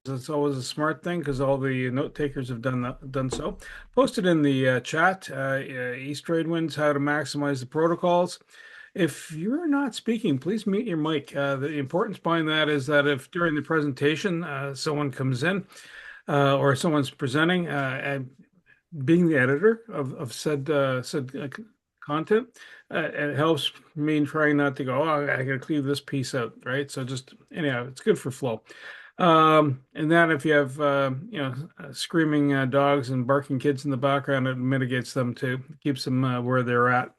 It's always a smart thing because all the note takers have done so. Posted in the chat, East Trade Winds, how to maximize the protocols. If you're not speaking, please mute your mic. The importance behind that is that if during the presentation someone comes in or someone's presenting, and being the editor of said content, it helps me trying not to go, oh, I gotta cleave this piece out, right? So just anyhow, it's good for flow. And then if you have screaming dogs and barking kids in the background, it mitigates them too, keeps them where they're at.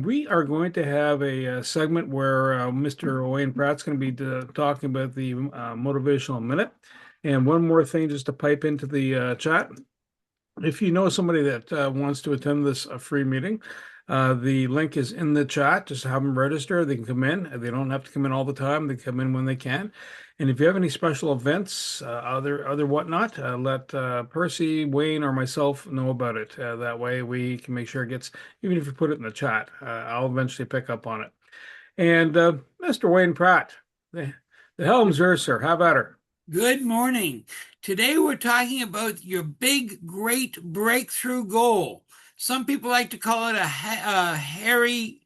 We are going to have a segment where Mr. Wayne Pratt's going to be talking about the motivational minute. And one more thing, just to pipe into the chat. If you know somebody that wants to attend this free meeting, the link is in the chat. Just have them register. They can come in. They don't have to come in all the time. They come in when they can. And if you have any special events, other whatnot, let Percy, Wayne, or myself know about it. That way we can make sure it gets, even if you put it in the chat, I'll eventually pick up on it. And Mr. Wayne Pratt, the helm's yours, sir. How about her? Good morning. Today we're talking about your big, great breakthrough goal. Some people like to call it a hairy,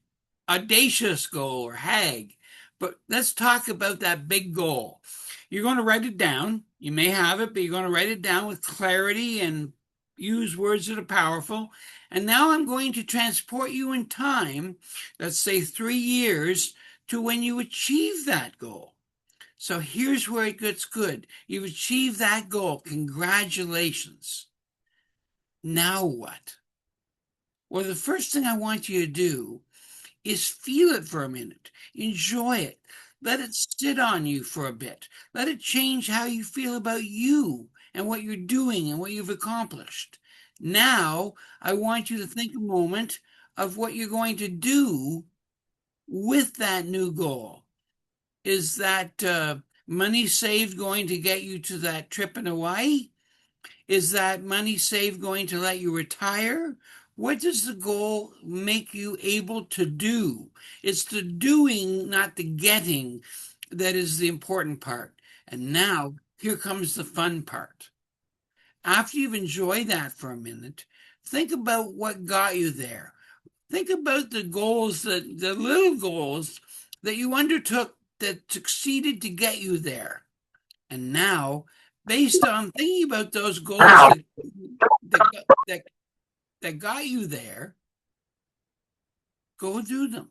audacious goal or HAG, but let's talk about that big goal. You're going to write it down. You may have it, but you're going to write it down with clarity and use words that are powerful. And now I'm going to transport you in time, let's say 3 years, to when you achieve that goal. So here's where it gets good. You've achieved that goal. Congratulations. Now what? Well, the first thing I want you to do is feel it for a minute. Enjoy it. Let it sit on you for a bit. Let it change how you feel about you and what you're doing and what you've accomplished. Now, I want you to think a moment of what you're going to do with that new goal. Is that money saved going to get you to that trip in Hawaii? Is that money saved going to let you retire? What does the goal make you able to do? It's the doing, not the getting, that is the important part. And now, here comes the fun part. After you've enjoyed that for a minute, think about what got you there. Think about the little goals that you undertook that succeeded to get you there. And now, based on thinking about those goals that, that, that got you there, go do them.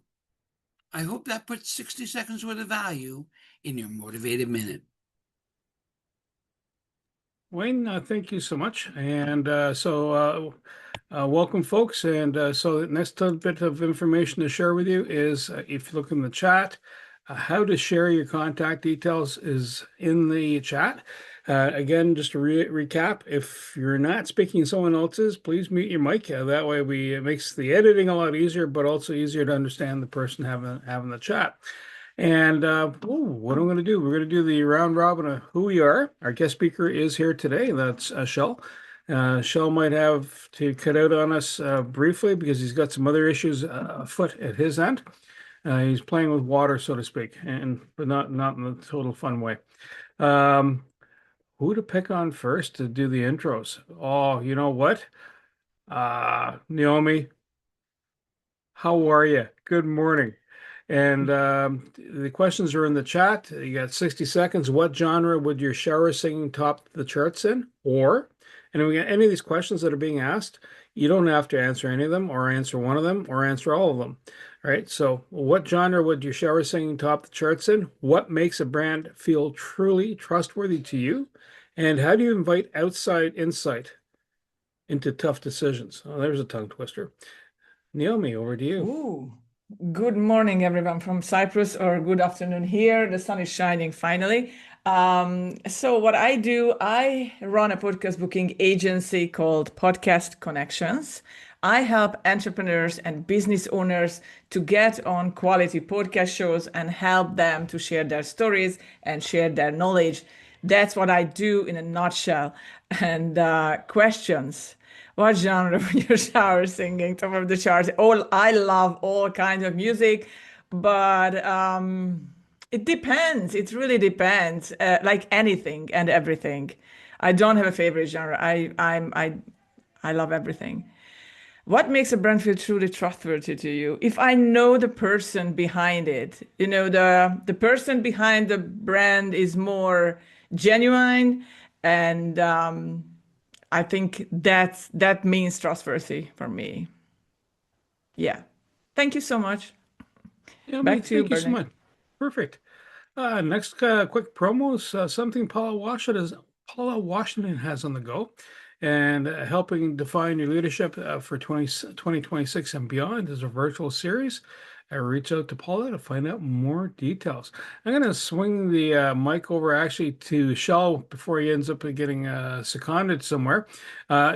I hope that puts 60 seconds worth of value in your motivated minute. Wayne, thank you so much. And welcome, folks. And so the next little bit of information to share with you is if you look in the chat, how to share your contact details is in the chat. Again, just to recap, if you're not speaking someone else's, please mute your mic. That way it makes the editing a lot easier, but also easier to understand the person having the chat. And what I'm going to do, we're going to do the round robin of who we are. Our guest speaker is here today. That's Shel. Shel might have to cut out on us briefly because he's got some other issues afoot at his end. He's playing with water, so to speak, but not in the total fun way. Who to pick on first to do the intros? Oh, you know what? Naomi, how are you? Good morning. And the questions are in the chat. You got 60 seconds. What genre would your shower singing top the charts in? And if we got any of these questions that are being asked, you don't have to answer any of them, or answer one of them, or answer all of them. All right. So, what genre would your shower singing top the charts in? What makes a brand feel truly trustworthy to you? And how do you invite outside insight into tough decisions? Oh, there's a tongue twister. Naomi, over to you. Ooh. Good morning, everyone from Cyprus, or good afternoon here. The sun is shining finally. So what I do, I run a podcast booking agency called Podcast Connections. I help entrepreneurs and business owners to get on quality podcast shows and help them to share their stories and share their knowledge. That's what I do in a nutshell. And questions. What genre would your shower singing top of the charts? I love all kinds of music, but It depends. It really depends. Like anything and everything. I don't have a favorite genre. I love everything. What makes a brand feel truly trustworthy to you? If I know the person behind it, the person behind the brand is more genuine, and I think that means trustworthy for me. Yeah. Thank you so much. Yeah, Back to you, thank you so Bernie. much. Perfect. Next, quick promos, something Paula Washington has on the go, and helping define your leadership for 2026 and beyond is a virtual series. I reach out to Paula to find out more details. I'm going to swing the mic over actually to Shel before he ends up getting seconded somewhere,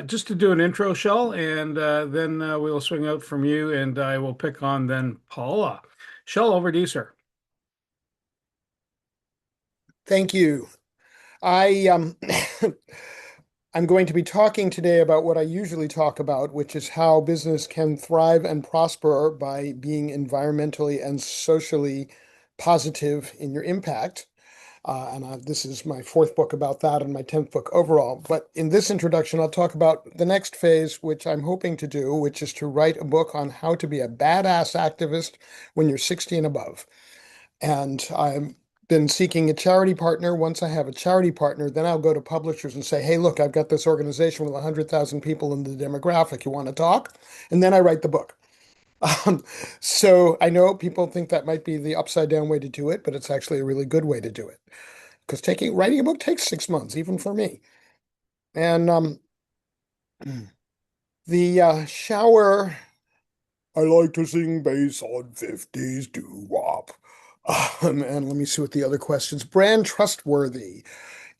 just to do an intro, Shel, and then we'll swing out from you, and I will pick on then Paula. Shel, over to you, sir. Thank you. I I'm going to be talking today about what I usually talk about, which is how business can thrive and prosper by being environmentally and socially positive in your impact. This is my fourth book about that and my 10th book overall. But in this introduction, I'll talk about the next phase, which I'm hoping to do, which is to write a book on how to be a badass activist when you're 60 and above. And I've been seeking a charity partner. Once I have a charity partner, then I'll go to publishers and say, hey, look, I've got this organization with 100,000 people in the demographic. You want to talk? And then I write the book. Um, so I know people think that might be the upside down way to do it, but it's actually a really good way to do it. Because writing a book takes 6 months, even for me. And the shower, I like to sing bass on 50s doo-wop. And let me see what the other questions. Brand trustworthy.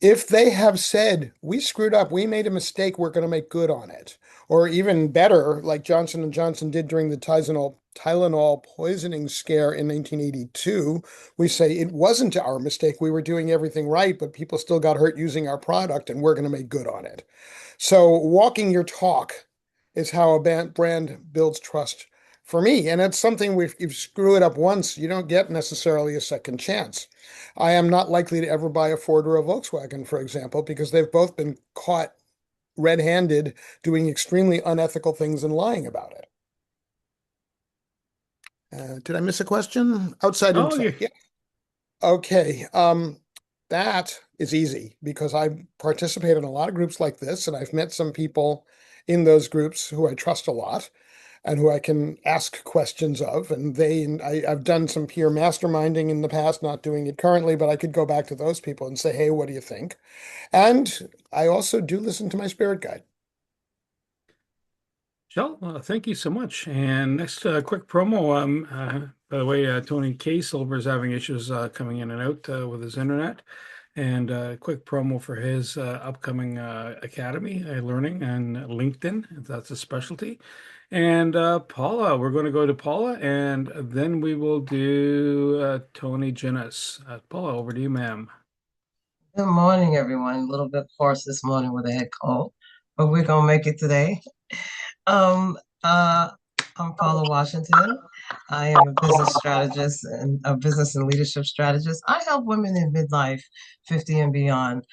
If they have said, we screwed up, we made a mistake, we're going to make good on it. Or even better, like Johnson & Johnson did during the Tylenol poisoning scare in 1982, we say it wasn't our mistake, we were doing everything right, but people still got hurt using our product and we're going to make good on it. So walking your talk is how a brand builds trust for me. And it's something if you screw it up once, you don't get necessarily a second chance. I am not likely to ever buy a Ford or a Volkswagen, for example, because they've both been caught red-handed doing extremely unethical things and lying about it. Did I miss a question? Outside, Oh, inside. yeah. Yeah. Okay. That is easy because I participate in a lot of groups like this, and I've met some people in those groups who I trust a lot and who I can ask questions of. And I've done some peer masterminding in the past, not doing it currently, but I could go back to those people and say, hey, what do you think? And I also do listen to my spirit guide. Shel, thank you so much. And next, quick promo. By the way, Tony K. Silver is having issues coming in and out with his internet. And quick promo for his upcoming Academy Learning and LinkedIn, if that's a specialty. And Paula, we're going to go to Paula, and then we will do Tony Ginnis. Paula, over to you, ma'am. Good morning, everyone. A little bit hoarse this morning with a head cold, but we're gonna make it today. Um, uh, I'm Paula Washington. I am a business strategist and a business and leadership strategist. I help women in midlife, 50 and beyond,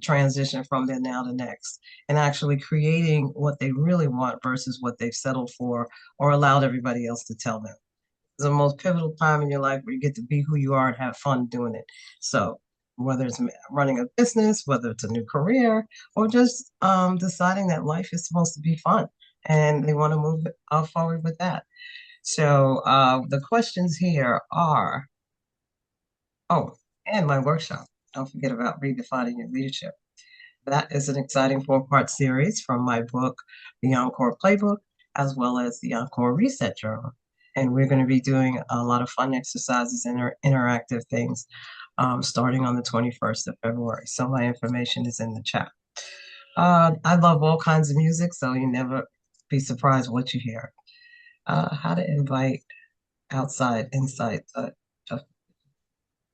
transition from there now to next, and actually creating what they really want versus what they've settled for or allowed everybody else to tell them. It's the most pivotal time in your life where you get to be who you are and have fun doing it. So whether it's running a business, whether it's a new career, or just deciding that life is supposed to be fun and they want to move forward with that. So the questions here are, oh, and my workshop. Don't forget about redefining your leadership. That is an exciting 4-part series from my book, The Encore Playbook, as well as the Encore Reset Journal. And we're going to be doing a lot of fun exercises and interactive things starting on the 21st of February. So my information is in the chat. I love all kinds of music, so you never be surprised what you hear. How to invite outside insight.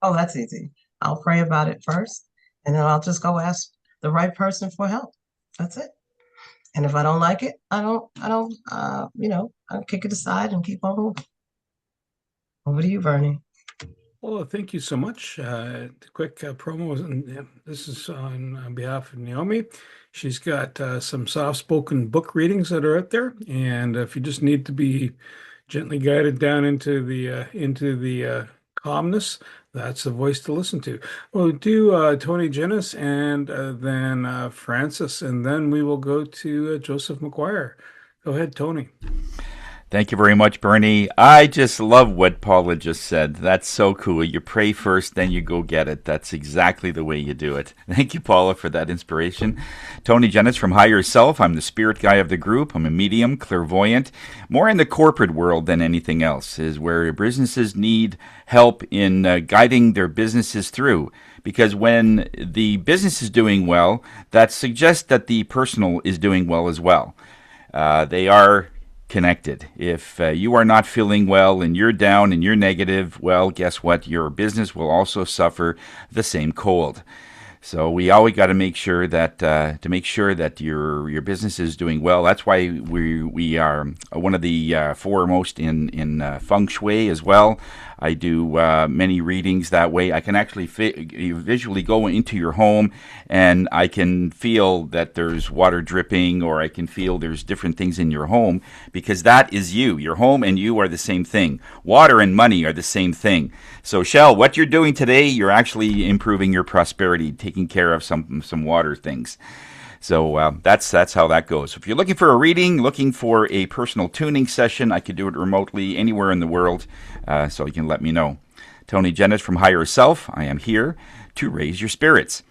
Oh, that's easy. I'll pray about it first, and then I'll just go ask the right person for help. That's it. And if I don't like it, I'll kick it aside and keep on moving. Over to you, Bernie. Well, thank you so much. Quick promo, and this is on behalf of Naomi. She's got some soft-spoken book readings that are out there, and if you just need to be gently guided down into the calmness, that's the voice to listen to. We'll do Tony Jennis and then Francis, and then we will go to Joseph McGuire. Go ahead, Tony. Thank you very much, Bernie. I just love what Paula just said. That's so cool. You pray first, then you go get it. That's exactly the way you do it. Thank you, Paula, for that inspiration. Tony Jennis from Higher Self. I'm the spirit guy of the group. I'm a medium, clairvoyant. More in the corporate world than anything else, is where businesses need help in guiding their businesses through. Because when the business is doing well, that suggests that the personal is doing well as well. They are connected. If you are not feeling well and you're down and you're negative, well, guess what? Your business will also suffer the same cold. So we always got to make sure that your business is doing well. That's why we are one of the foremost in feng shui as well. I do many readings that way. I can actually visually go into your home, and I can feel that there's water dripping, or I can feel there's different things in your home, because that is you. Your home and you are the same thing. Water and money are the same thing. So, Shel, what you're doing today, you're actually improving your prosperity, taking care of some water things. So that's how that goes. So if you're looking for a reading, looking for a personal tuning session, I could do it remotely anywhere in the world, so you can let me know. Tony Jennis from Higher Self. I am here to raise your spirits.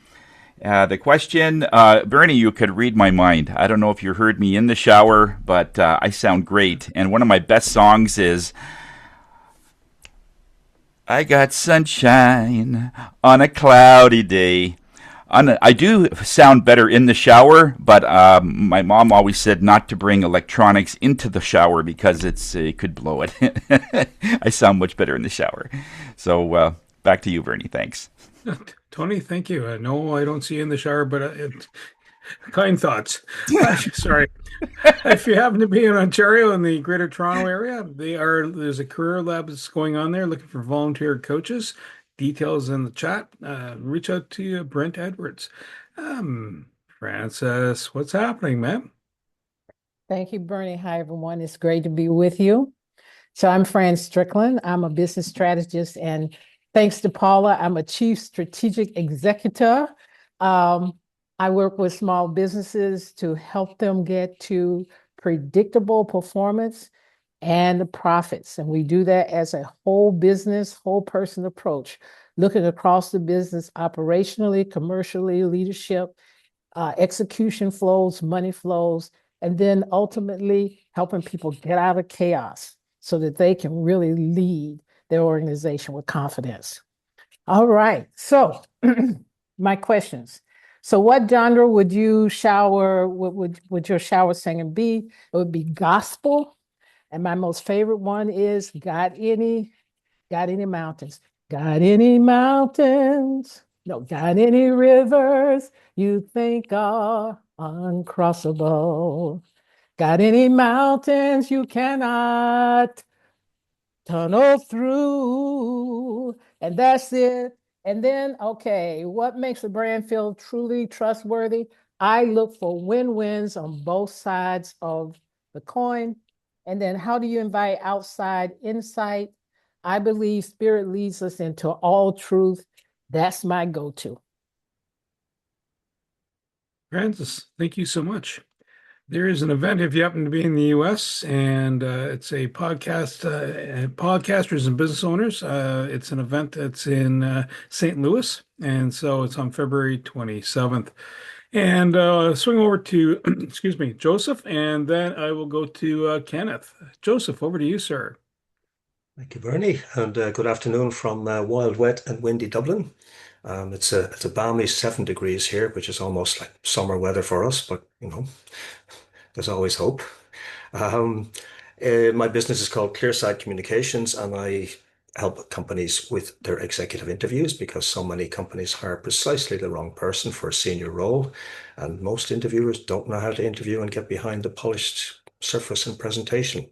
The question, Bernie, you could read my mind. I don't know if you heard me in the shower, but I sound great. And one of my best songs is, I got sunshine on a cloudy day. I do sound better in the shower, but my mom always said not to bring electronics into the shower because it could blow it. I sound much better in the shower. So back to you, Bernie. Thanks. Tony, thank you. No, I don't see you in the shower, but kind thoughts. Sorry. If you happen to be in Ontario in the Greater Toronto area, there's a career lab that's going on there looking for volunteer coaches. Details in the chat. Reach out to Brent Edwards. Francis, what's happening, man? Thank you, Bernie. Hi, everyone. It's great to be with you. So I'm Fran Strickland. I'm a business strategist, and thanks to Paula, I'm a chief strategic executive. I work with small businesses to help them get to predictable performance and profits. And we do that as a whole business, whole person approach, looking across the business operationally, commercially, leadership, execution flows, money flows, and then ultimately helping people get out of chaos so that they can really lead their organization with confidence. All right, so my questions. So what genre would you shower, would your shower singing be? It would be gospel. And my most favorite one is got any mountains? Got any mountains? No, got any rivers you think are uncrossable? Got any mountains you cannot tunnel through? And that's it. And then, okay, what makes a brand feel truly trustworthy? I look for win-wins on both sides of the coin. And then how do you invite outside insight? I believe spirit leads us into all truth. That's my go-to. Francis, thank you so much. There is an event if you happen to be in the US, and it's a podcast, podcasters and business owners. It's an event that's in St. Louis, and so it's on February 27th. And swing over to, excuse me, Joseph, and then I will go to Kenneth. Joseph, over to you, sir. Thank you, Bernie, and good afternoon from wild, wet, and windy Dublin. It's a balmy 7 degrees here, which is almost like summer weather for us, but you know, there's always hope. My business is called Clearside Communications, and I help companies with their executive interviews because so many companies hire precisely the wrong person for a senior role, and most interviewers don't know how to interview and get behind the polished surface and presentation.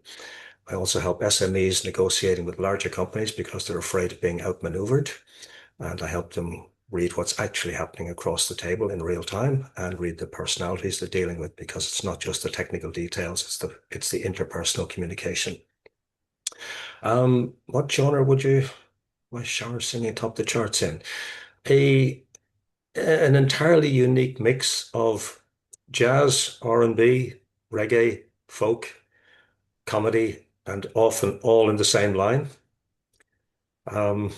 I also help SMEs negotiating with larger companies because they're afraid of being outmaneuvered. And I help them read what's actually happening across the table in real time and read the personalities they're dealing with, because it's not just the technical details, it's the interpersonal communication. What genre would you, my genre singing top the charts in? A an entirely unique mix of jazz, R&B, reggae, folk, comedy, and often all in the same line. Um,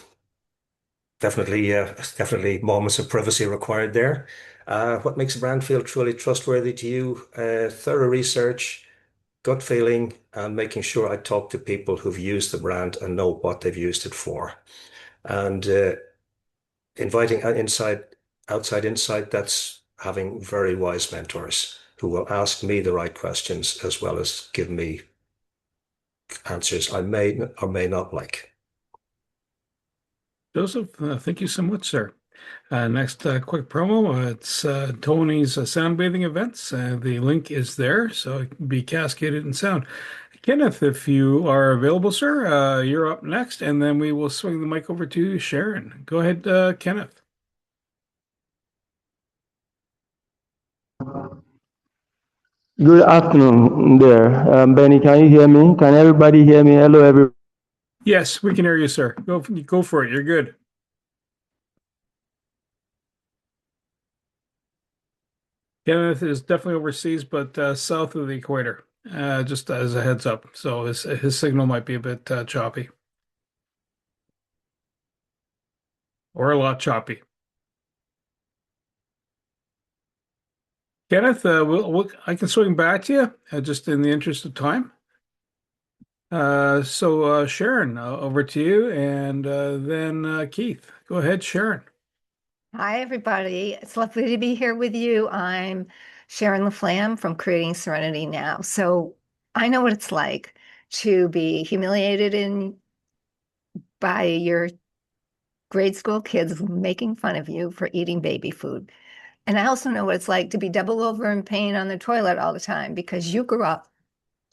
definitely moments of privacy required there. What makes a brand feel truly trustworthy to you? Thorough research, gut feeling, and making sure I talk to people who've used the brand and know what they've used it for. And inviting outside insight, that's having very wise mentors who will ask me the right questions as well as give me answers I may or may not like. Joseph, thank you so much, sir. Next, quick promo. It's Tony's Soundbathing events. The link is there, so it can be cascaded in sound. Kenneth, if you are available, sir, you're up next, and then we will swing the mic over to Sharon. Go ahead, Kenneth. Good afternoon there. Benny, can you hear me? Can everybody hear me? Hello, everyone. Yes, we can hear you, sir. Go for it. You're good. Kenneth is definitely overseas, but south of the equator, just as a heads up. So his signal might be a bit choppy or a lot choppy. Kenneth, I can swing back to you just in the interest of time. Sharon, over to you, and then Keith. Go ahead, Sharon. Hi, everybody. It's lovely to be here with you. I'm Sharon LaFlamme from Creating Serenity Now. So I know what it's like to be humiliated by your grade school kids making fun of you for eating baby food. And I also know what it's like to be double over in pain on the toilet all the time because you grew up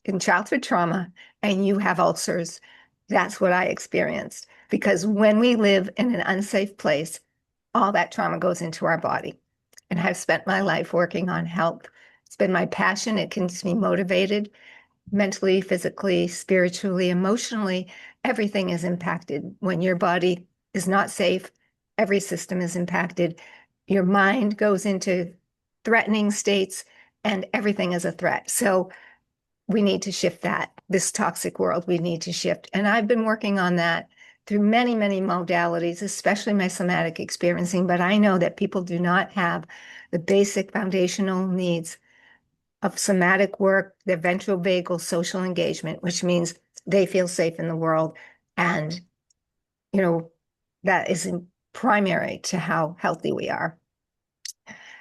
in childhood trauma and you have ulcers. That's what I experienced. Because when we live in an unsafe place, all that trauma goes into our body. And I've spent my life working on health. It's been my passion. It keeps me motivated mentally, physically, spiritually, emotionally. Everything is impacted. When your body is not safe, every system is impacted. Your mind goes into threatening states, and everything is a threat. So we need to shift that. This toxic world, we need to shift. And I've been working on that through many, many modalities, especially my somatic experiencing. But I know that people do not have the basic foundational needs of somatic work, their ventral vagal social engagement, which means they feel safe in the world. And, that is primary to how healthy we are.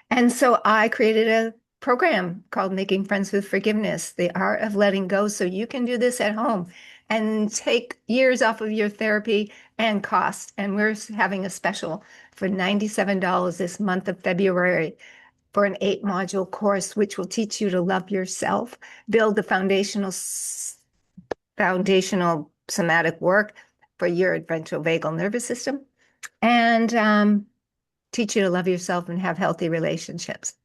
And so I created a program called Making Friends with Forgiveness, the art of letting go. So you can do this at home and take years off of your therapy and cost. And we're having a special for $97 this month of February for an 8-module course, which will teach you to love yourself, build the foundational somatic work for your ventral vagal nervous system, and teach you to love yourself and have healthy relationships.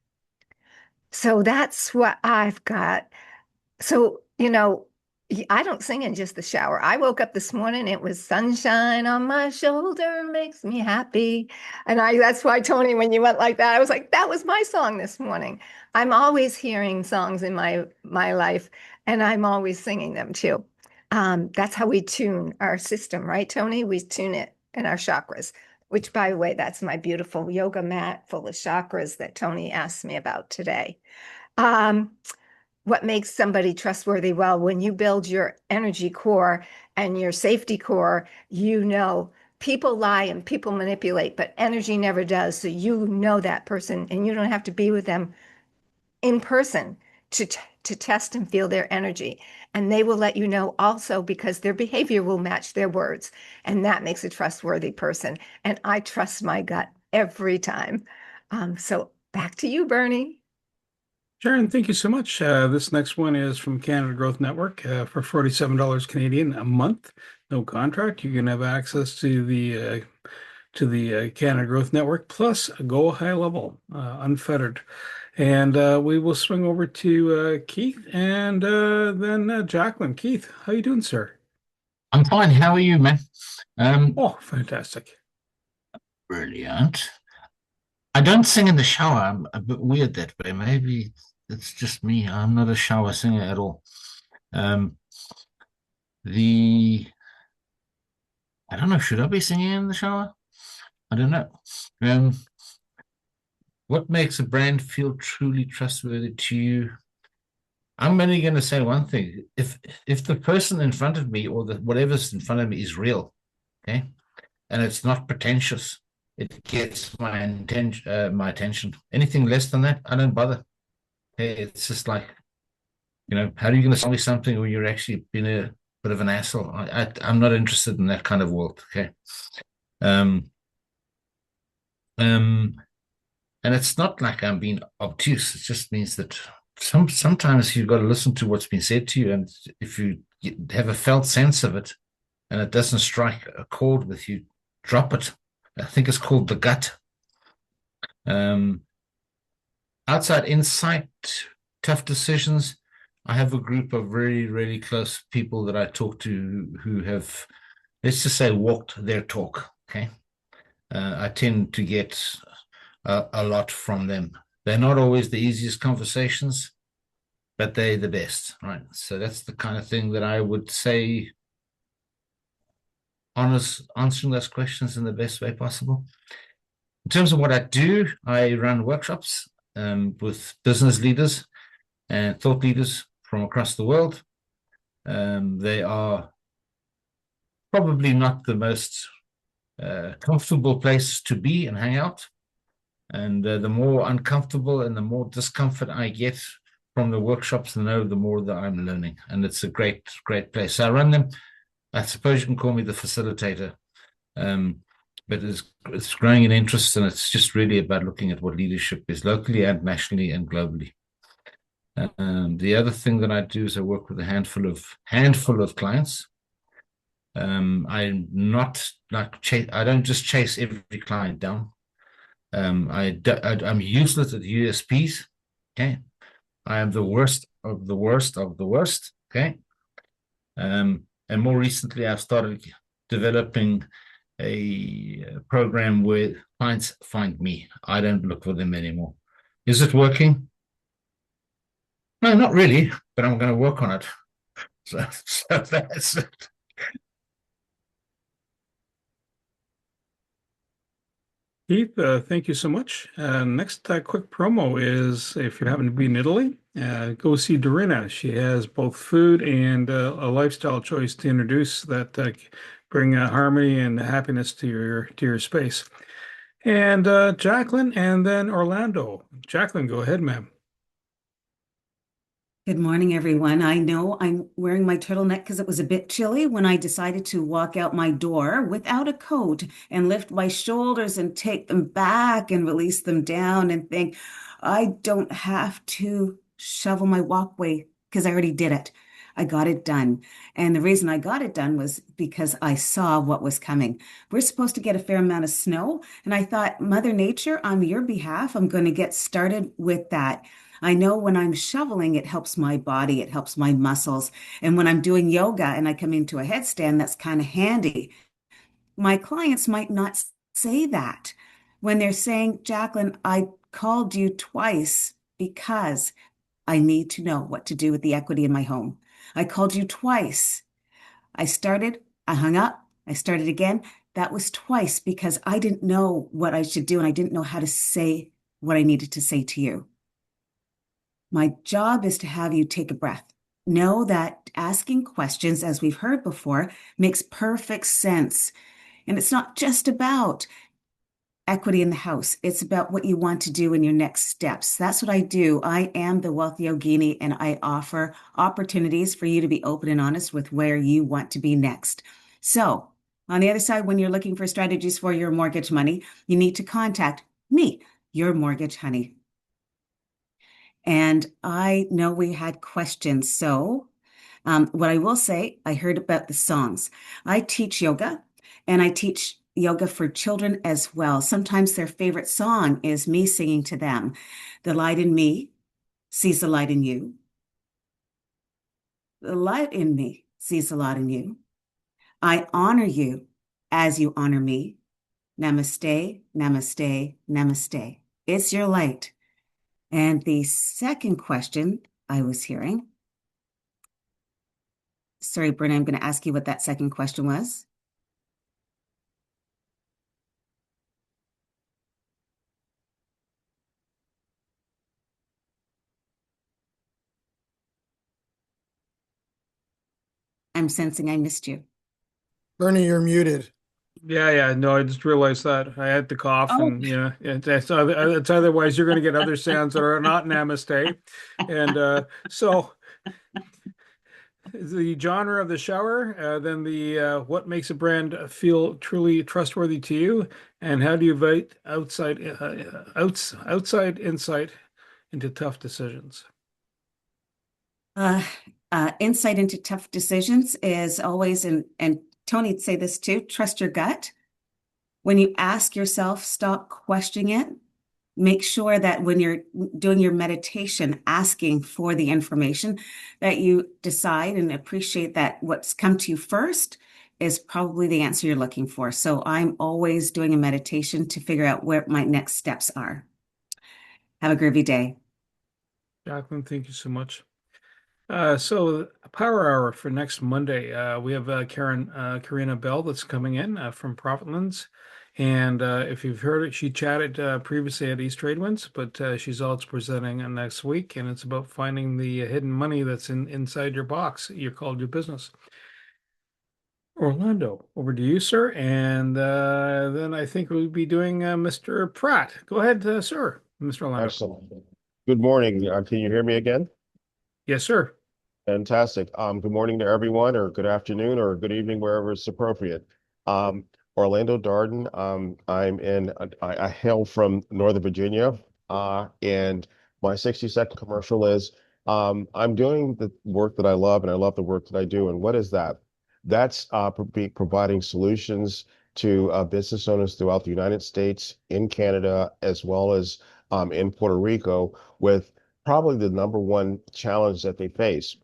So that's what I've got. So, I don't sing in just the shower. I woke up this morning, it was sunshine on my shoulder makes me happy. And that's why, Tony, when you went like that, I was like, that was my song this morning. I'm always hearing songs in my life, and I'm always singing them too. That's how we tune our system, right, Tony? We tune it in our chakras, which, by the way, that's my beautiful yoga mat full of chakras that Tony asked me about today. What makes somebody trustworthy? Well, when you build your energy core and your safety core, people lie and people manipulate, but energy never does. So that person, and you don't have to be with them in person to test and feel their energy. And they will let you know also because their behavior will match their words. And that makes a trustworthy person. And I trust my gut every time. So back to you, Bernie. Sharon, thank you so much. This next one is from Canada Growth Network for $47 Canadian a month. No contract. You can have access to the Canada Growth Network plus go high level, unfettered. And we will swing over to Keith and then Jacqueline. Keith, how you doing, sir? I'm fine. How are you, man? Oh, fantastic. Brilliant. I don't sing in the shower. I'm a bit weird that way. Maybe it's just me. I'm not a shower singer at all. Um, the I don't know. Should I be singing in the shower? I don't know. What makes a brand feel truly trustworthy to you? I'm only going to say one thing. If the person in front of me or whatever's in front of me is real, okay, and it's not pretentious, it gets my attention. Anything less than that, I don't bother. Okay, it's just like, how are you going to sell me something when you're actually being a bit of an asshole? I'm not interested in that kind of world. Okay. Um, and it's not like I'm being obtuse. It just means that sometimes you've got to listen to what's been said to you, and if you have a felt sense of it, and it doesn't strike a chord with you, drop it. I think it's called the gut. Outside insight, tough decisions. I have a group of really, really close people that I talk to who have, let's just say, walked their talk. Okay. I tend to get a lot from them. They're not always the easiest conversations, but they're the best, right? So that's the kind of thing that I would say, answering those questions in the best way possible. In terms of what I do, I run workshops with business leaders and thought leaders from across the world. They are probably not the most comfortable place to be and hang out. And the more uncomfortable and the more discomfort I get from the workshops, the more that I'm learning. And it's a great, great place. So I run them. I suppose you can call me the facilitator. But it's growing in interest, and it's just really about looking at what leadership is locally and nationally and globally. The other thing that I do is I work with a handful of clients. I'm not like I don't just chase every client down. I'm useless at USPs. Okay, I am the worst of the worst of the worst. Okay, and more recently, I've started developing a program where clients find me. I don't look for them anymore. Is it working? No, not really, but I'm going to work on it. So that's it. Keith, thank you so much. Next quick promo is if you happen to be in Italy, go see Dorina. She has both food and a lifestyle choice to introduce that bring harmony and happiness to your space. And Jacqueline, and then Orlando. Jacqueline, go ahead, ma'am. Good morning, everyone. I know I'm wearing my turtleneck because it was a bit chilly when I decided to walk out my door without a coat and lift my shoulders and take them back and release them down and think, I don't have to shovel my walkway because I already did it. I got it done. And the reason I got it done was because I saw what was coming. We're supposed to get a fair amount of snow. And I thought, Mother Nature, on your behalf, I'm going to get started with that. I know when I'm shoveling, it helps my body, it helps my muscles. And when I'm doing yoga and I come into a headstand, that's kind of handy. My clients might not say that when they're saying, Jacqueline, I called you twice because I need to know what to do with the equity in my home. I called you twice. I hung up, I started again. That was twice because I didn't know what I should do and I didn't know how to say what I needed to say to you. My job is to have you take a breath. Know that asking questions, as we've heard before, makes perfect sense. And it's not just about equity in the house. It's about what you want to do in your next steps. That's what I do. I am the Wealth Yogini, and I offer opportunities for you to be open and honest with where you want to be next. So on the other side, when you're looking for strategies for your mortgage money, you need to contact me, your mortgage honey. And I know we had questions. So, what I will say, I heard about the songs. I teach yoga and I teach yoga for children as well. Sometimes their favorite song is me singing to them. The light in me sees the light in you. The light in me sees the light in you. I honor you as you honor me. Namaste, namaste, namaste. It's your light. And the second question I was hearing, sorry, Brenda, I'm going to ask you what that second question was. I'm sensing I missed you. Bernie, you're muted. Yeah. No, I just realized that I had to cough, Oh, and it's otherwise you're going to get other sounds that are not namaste, and so the genre of the shower, then the what makes a brand feel truly trustworthy to you, and how do you invite outside insight into tough decisions? uh, insight into tough decisions is always, and Tony'd say this too, trust your gut. When you ask yourself, stop questioning it. Make sure that when you're doing your meditation, asking for the information, that you decide and appreciate that what's come to you first is probably the answer you're looking for. So I'm always doing a meditation to figure out where my next steps are. Have a groovy day. Jacqueline, thank you so much. So Power Hour for next Monday. We have Karina Bell that's coming in from Profitlands. And if you've heard it, she chatted previously at East Tradewinds, but she's also presenting next week, and it's about finding the hidden money that's inside your box. You called your business. Orlando, over to you, sir. And then I think we'll be doing Mr. Pratt. Go ahead, sir, Mr. Orlando. Excellent. Good morning. Can you hear me again? Yes, sir. Fantastic. Good morning to everyone, or good afternoon, or good evening, wherever it's appropriate. Um, Orlando Darden. I hail from Northern Virginia, and my 60-second commercial is I'm doing the work that I love, and I love the work that I do. And what is that? That's providing solutions to business owners throughout the United States, in Canada, as well as in Puerto Rico, with probably the number one challenge that they face: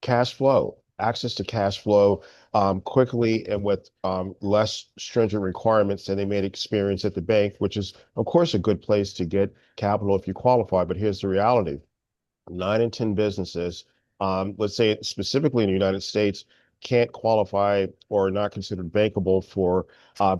cash flow, access to cash flow quickly and with less stringent requirements than they may experience at the bank, which is, of course, a good place to get capital if you qualify. But here's the reality: 9 in 10 businesses, let's say specifically in the United States, can't qualify or are not considered bankable for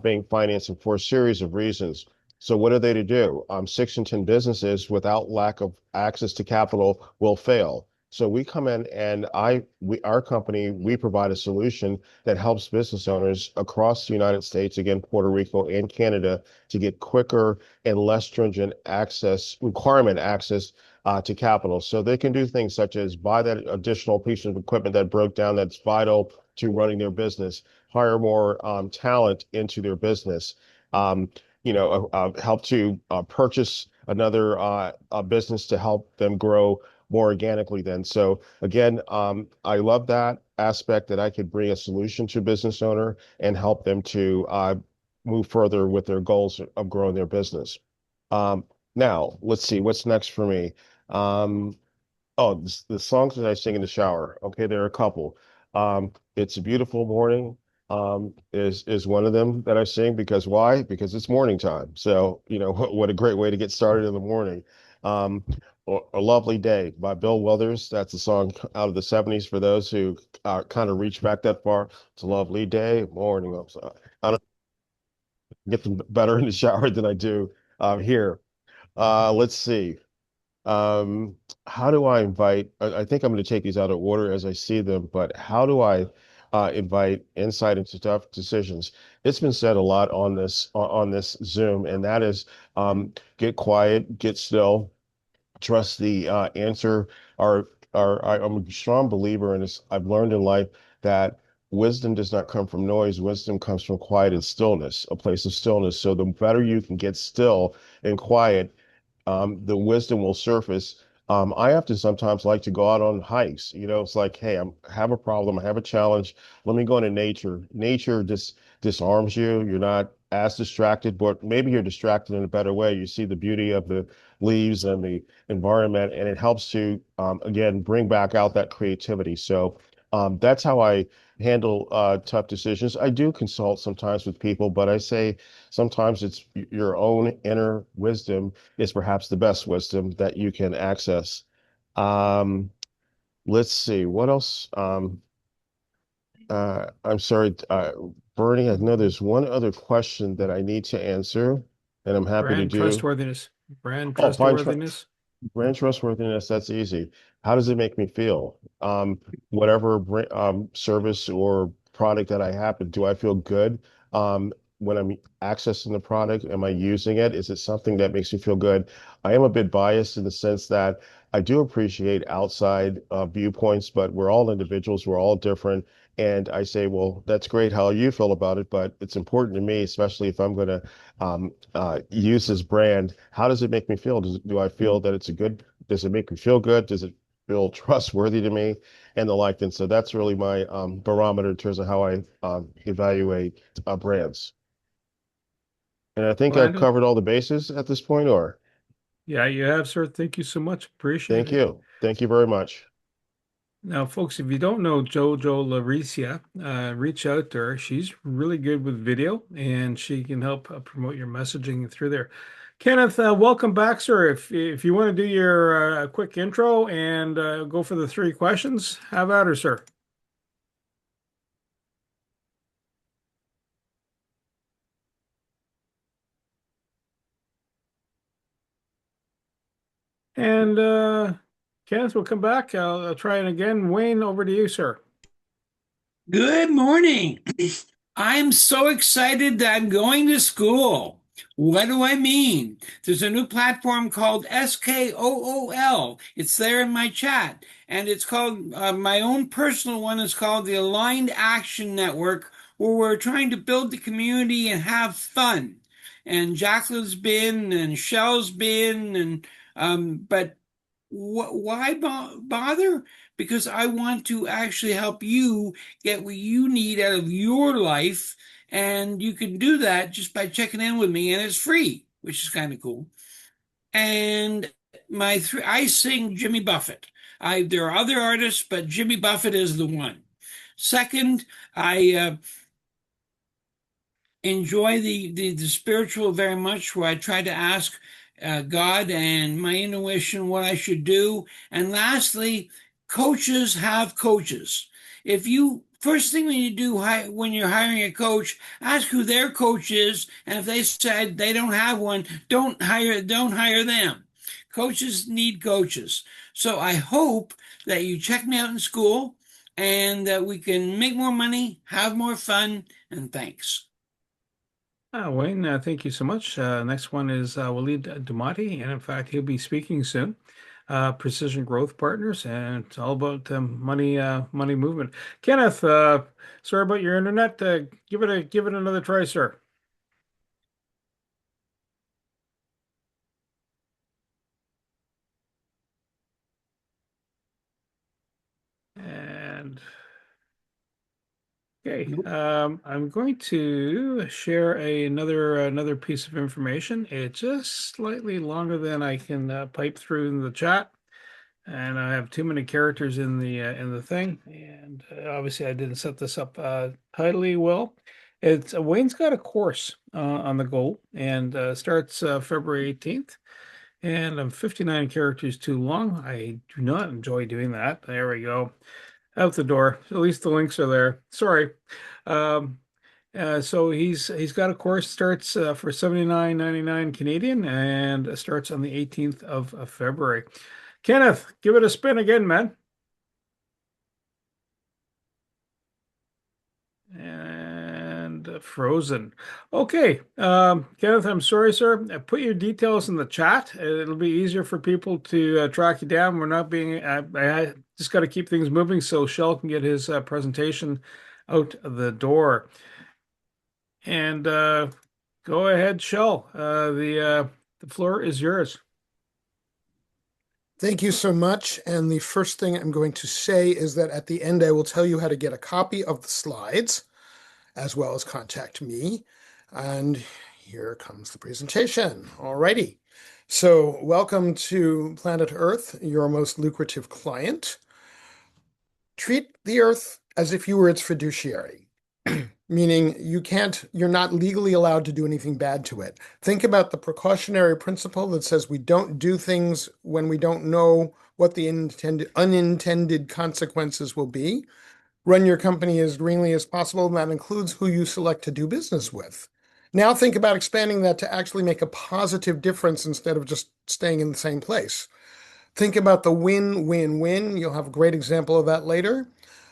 bank financing for a series of reasons. So what are they to do? 6 in 10 businesses without lack of access to capital will fail. So we come in and our company, we provide a solution that helps business owners across the United States, again, Puerto Rico and Canada, to get quicker and less stringent access to capital. So they can do things such as buy that additional piece of equipment that broke down that's vital to running their business, hire more talent into their business, help to purchase another business to help them grow more organically then. So again, I love that aspect, that I could bring a solution to a business owner and help them to move further with their goals of growing their business. Now, let's see, what's next for me? Um, the songs that I sing in the shower. Okay, there are a couple. It's a Beautiful Morning is one of them that I sing, because why? Because it's morning time. So, what a great way to get started in the morning. Um, a Lovely Day by Bill Withers. That's a song out of the 70s for those who kind of reach back that far. It's a lovely day, morning. I don't get them better in the shower than I do here. Let's see. Um, how do I invite? I think I'm going to take these out of order as I see them, but how do I invite insight into tough decisions? It's been said a lot on this Zoom, and that is get quiet, get still, trust the answer. I'm a strong believer in this. I've learned in life that wisdom does not come from noise. Wisdom comes from quiet and stillness, a place of stillness. So the better you can get still and quiet, the wisdom will surface I have to sometimes like to go out on hikes. It's like, hey, have a problem, I have a challenge. Let me go into nature. Nature just disarms you. You're not as distracted, but maybe you're distracted in a better way. You see the beauty of the leaves and the environment, and it helps to again bring back out that creativity. So that's how I handle tough decisions. I do consult sometimes with people, but I say sometimes it's your own inner wisdom is perhaps the best wisdom that you can access. Um, let's see, what else? I'm sorry, Bernie, I know there's one other question that I need to answer, and I'm happy to Brand do. trustworthiness. Brand Oh, fine. trustworthiness. Brand trustworthiness, that's easy. How does it make me feel? Whatever service or product that I have, do I feel good when I'm accessing the product? Am I using it? Is it something that makes me feel good? I am a bit biased in the sense that I do appreciate outside viewpoints, but we're all individuals, we're all different. And I say, well, that's great how you feel about it, but it's important to me, especially if I'm going to use this brand. How does it make me feel? Do I feel that does it make me feel good? Does it feel trustworthy to me and the like? And so that's really my barometer in terms of how I evaluate brands. And I think I've Orlando? covered all the bases at this point, or Yeah, you have, sir. Thank you so much. Appreciate thank it. you. Thank you very much. Now, folks, if you don't know Jojo Laricia, reach out to her. She's really good with video, and she can help promote your messaging through there. Kenneth, welcome back, sir. If you want to do your quick intro and go for the three questions, have at her, sir. And Kenneth will come back. I'll try it again. Wayne, over to you, sir. Good morning. I'm so excited that I'm going to school. What do I mean? There's a new platform called SKOOL. It's there in my chat. And it's called, my own personal one is called the Aligned Action Network, where we're trying to build the community and have fun. And Jacqueline's been, and Shel's been, but why bother? Because I want to actually help you get what you need out of your life. And you can do that just by checking in with me, and it's free, which is kind of cool. And I sing Jimmy Buffett. There are other artists, but Jimmy Buffett is the one. Second, I enjoy the spiritual very much, where I try to ask God and my intuition what I should do. And lastly, coaches have coaches. If you First thing when you do when you're hiring a coach, ask who their coach is, and if they said they don't have one, don't hire them. Coaches need coaches. So I hope that you check me out in school and that we can make more money, have more fun, and thanks. Wayne, thank you so much. Next one is Walid Dumati, and in fact, he'll be speaking soon. Precision Growth Partners, and it's all about money movement. Kenneth, sorry about your internet. Give it another try, sir. And okay, I'm going to share another piece of information. It's just slightly longer than I can pipe through in the chat. And I have too many characters in the thing, and obviously I didn't set this up tidily well. It's Wayne's got a course on the go, and starts February 18th, and I'm 59 characters too long. I do not enjoy doing that. There we go, out the door. At least the links are there. Sorry. Um, so he's got a course starts for 79.99 Canadian, and starts on the 18th of February. Kenneth, give it a spin again, man. And frozen. Okay, Kenneth, I'm sorry, sir. Put your details in the chat. It'll be easier for people to track you down. We're not being. I just got to keep things moving so Shel can get his presentation out the door. And go ahead, Shel. The floor is yours. Thank you so much. And the first thing I'm going to say is that at the end, I will tell you how to get a copy of the slides, as well as contact me. And here comes the presentation. Alrighty. So welcome to Planet Earth, your most lucrative client. Treat the Earth as if you were its fiduciary, meaning you're not legally allowed to do anything bad to it. Think about the precautionary principle that says we don't do things when we don't know what the unintended consequences will be. Run your company as greenly as possible, and that includes who you select to do business with. Now think about expanding that to actually make a positive difference instead of just staying in the same place. Think about the win-win-win. You'll have a great example of that later.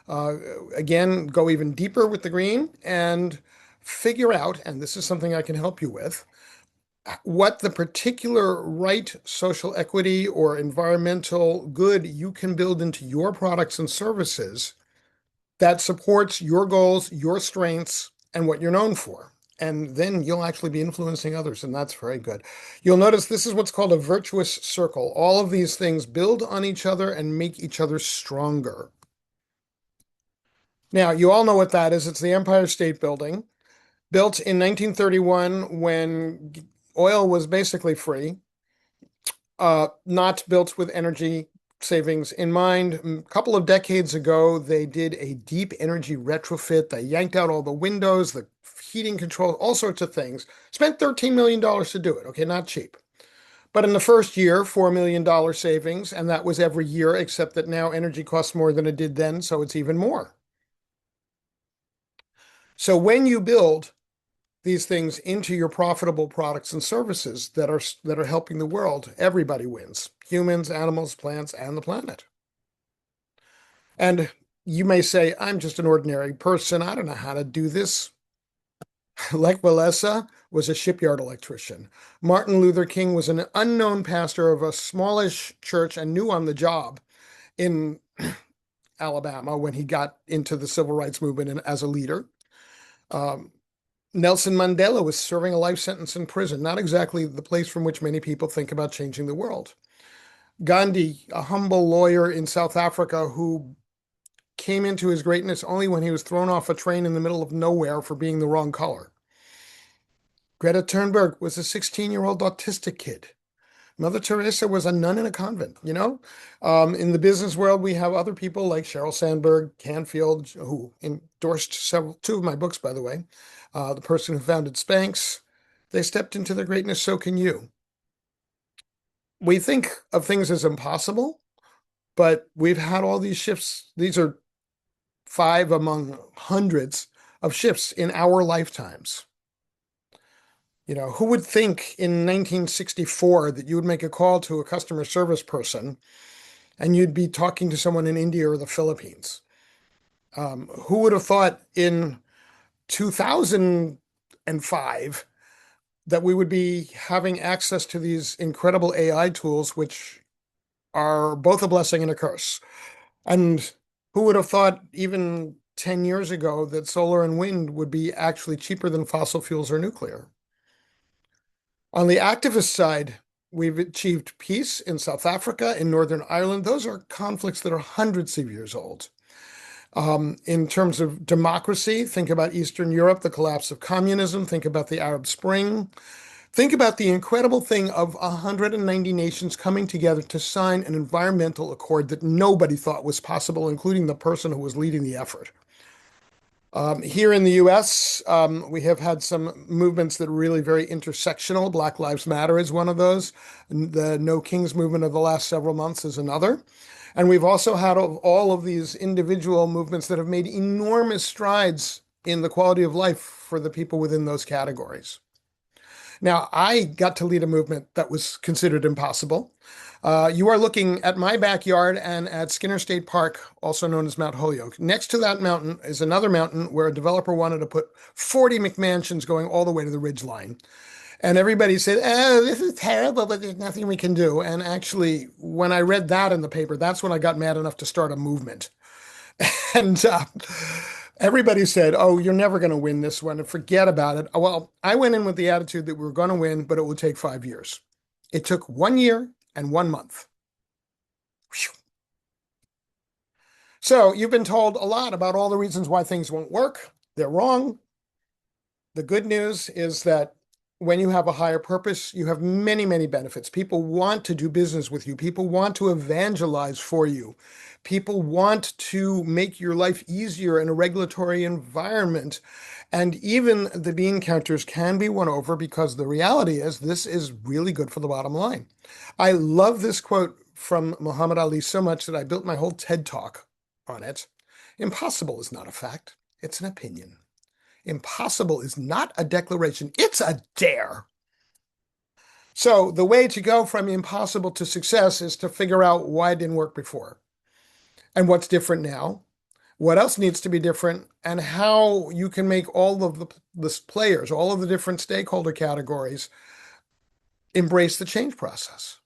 Again, go even deeper with the green and figure out, and this is something I can help you with, what the particular right social equity or environmental good you can build into your products and services that supports your goals, your strengths, and what you're known for. And then you'll actually be influencing others, and that's very good. You'll notice this is what's called a virtuous circle. All of these things build on each other and make each other stronger. Now, you all know what that is. It's the Empire State Building, built in 1931 when oil was basically free, not built with energy savings in mind. A couple of decades ago, they did a deep energy retrofit. They yanked out all the windows, the heating control, all sorts of things. Spent $13 million to do it. Okay, not cheap. But in the first year, $4 million savings, and that was every year, except that now energy costs more than it did then, so it's even more. So when you build these things into your profitable products and services that are helping the world, everybody wins. Humans, animals, plants, and the planet. And you may say, I'm just an ordinary person. I don't know how to do this. Lech Walesa was a shipyard electrician. Martin Luther King was an unknown pastor of a smallish church and new on the job in Alabama when he got into the civil rights movement as a leader. Nelson Mandela was serving a life sentence in prison, not exactly the place from which many people think about changing the world. Gandhi, a humble lawyer in South Africa who came into his greatness only when he was thrown off a train in the middle of nowhere for being the wrong color. Greta Thunberg was a 16-year-old autistic kid. Mother Teresa was a nun in a convent, you know? In the business world, we have other people like Sheryl Sandberg, Canfield, who endorsed two of my books, by the way. The person who founded Spanx. They stepped into their greatness, so can you. We think of things as impossible, but we've had all these shifts. These are 5 among hundreds of shifts in our lifetimes. You know, who would think in 1964 that you would make a call to a customer service person and you'd be talking to someone in India or the Philippines? Who would have thought in 2005 that we would be having access to these incredible AI tools, which are both a blessing and a curse? And who would have thought even 10 years ago that solar and wind would be actually cheaper than fossil fuels or nuclear? On the activist side, we've achieved peace in South Africa, in Northern Ireland. Those are conflicts that are hundreds of years old. In terms of democracy, think about Eastern Europe, the collapse of communism. Think about the Arab Spring. Think about the incredible thing of 190 nations coming together to sign an environmental accord that nobody thought was possible, including the person who was leading the effort. Here in the US, we have had some movements that are really very intersectional. Black Lives Matter is one of those. The No Kings movement of the last several months is another. And we've also had all of these individual movements that have made enormous strides in the quality of life for the people within those categories. Now, I got to lead a movement that was considered impossible. You are looking at my backyard and at Skinner State Park, also known as Mount Holyoke. Next to that mountain is another mountain where a developer wanted to put 40 McMansions going all the way to the ridge line. And everybody said, oh, this is terrible, but there's nothing we can do. And actually, when I read that in the paper, that's when I got mad enough to start a movement. And everybody said, oh, you're never going to win this one, and forget about it. Well, I went in with the attitude that we were going to win, but it would take 5 years. It took 1 year and 1 month. Whew. So you've been told a lot about all the reasons why things won't work. They're wrong. The good news is that when you have a higher purpose, you have many, many benefits. People want to do business with you. People want to evangelize for you. People want to make your life easier in a regulatory environment. And even the bean counters can be won over because the reality is this is really good for the bottom line. I love this quote from Muhammad Ali so much that I built my whole TED Talk on it. Impossible is not a fact, it's an opinion. Impossible is not a declaration, it's a dare. So the way to go from impossible to success is to figure out why it didn't work before and what's different now, what else needs to be different, and how you can make all of the players, all of the different stakeholder categories embrace the change process.